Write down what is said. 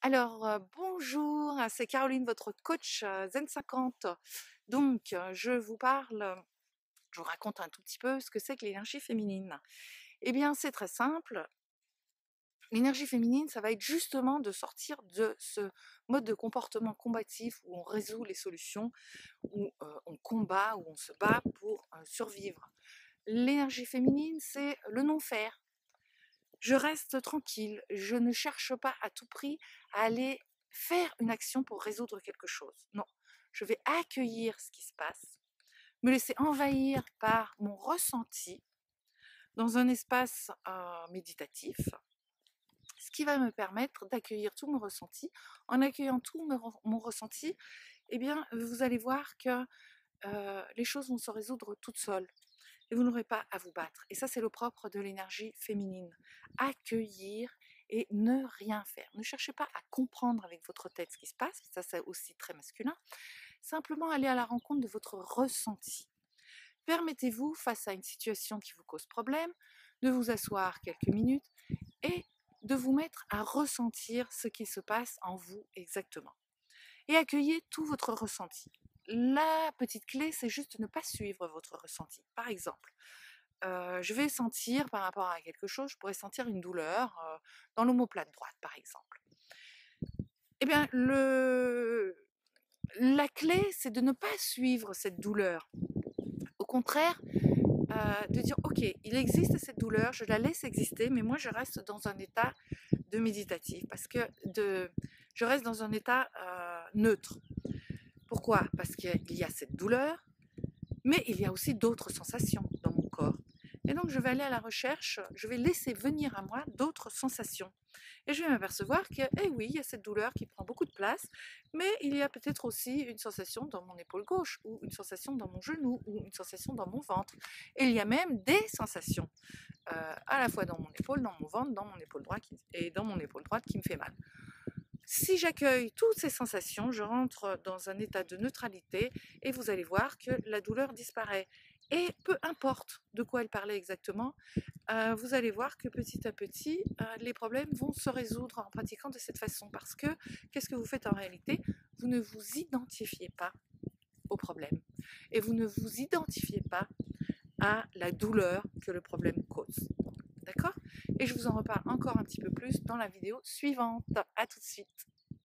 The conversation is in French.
Alors, bonjour, c'est Caroline, votre coach Zen 50. Donc, je vous raconte un tout petit peu ce que c'est que l'énergie féminine. Eh bien, c'est très simple. L'énergie féminine, ça va être justement de sortir de ce mode de comportement combatif où on résout les solutions, où on combat, où on se bat pour survivre. L'énergie féminine, c'est le non-faire. Je reste tranquille, je ne cherche pas à tout prix à aller faire une action pour résoudre quelque chose. Non, je vais accueillir ce qui se passe, me laisser envahir par mon ressenti dans un espace méditatif, ce qui va me permettre d'accueillir tout mon ressenti. En accueillant tout mon ressenti, eh bien, vous allez voir que les choses vont se résoudre toutes seules. Et vous n'aurez pas à vous battre. Et ça, c'est le propre de l'énergie féminine. Accueillir et ne rien faire. Ne cherchez pas à comprendre avec votre tête ce qui se passe, ça c'est aussi très masculin. Simplement aller à la rencontre de votre ressenti. Permettez-vous, face à une situation qui vous cause problème, de vous asseoir quelques minutes et de vous mettre à ressentir ce qui se passe en vous exactement. Et accueillez tout votre ressenti. La petite clé, c'est juste de ne pas suivre votre ressenti. Par exemple, je vais sentir par rapport à quelque chose, je pourrais sentir une douleur dans l'omoplate droite, par exemple. Eh bien, la clé, c'est de ne pas suivre cette douleur. Au contraire, de dire, ok, il existe cette douleur, je la laisse exister, mais moi, je reste dans un état de méditatif, je reste dans un état neutre. Pourquoi? Parce qu'il y a cette douleur, mais il y a aussi d'autres sensations dans mon corps. Et donc, je vais aller à la recherche, je vais laisser venir à moi d'autres sensations. Et je vais m'apercevoir que, eh oui, il y a cette douleur qui prend beaucoup de place, mais il y a peut-être aussi une sensation dans mon épaule gauche, ou une sensation dans mon genou, ou une sensation dans mon ventre. Et il y a même des sensations, à la fois dans mon épaule, dans mon ventre, dans mon épaule droite et dans mon épaule droite qui me fait mal. Si j'accueille toutes ces sensations, je rentre dans un état de neutralité et vous allez voir que la douleur disparaît. Et peu importe de quoi elle parlait exactement, vous allez voir que petit à petit, les problèmes vont se résoudre en pratiquant de cette façon. Parce que, qu'est-ce que vous faites en réalité? Vous ne vous identifiez pas au problème. Et vous ne vous identifiez pas à la douleur que le problème cause. D'accord? Et je vous en reparle encore un petit peu plus dans la vidéo suivante. À tout de suite.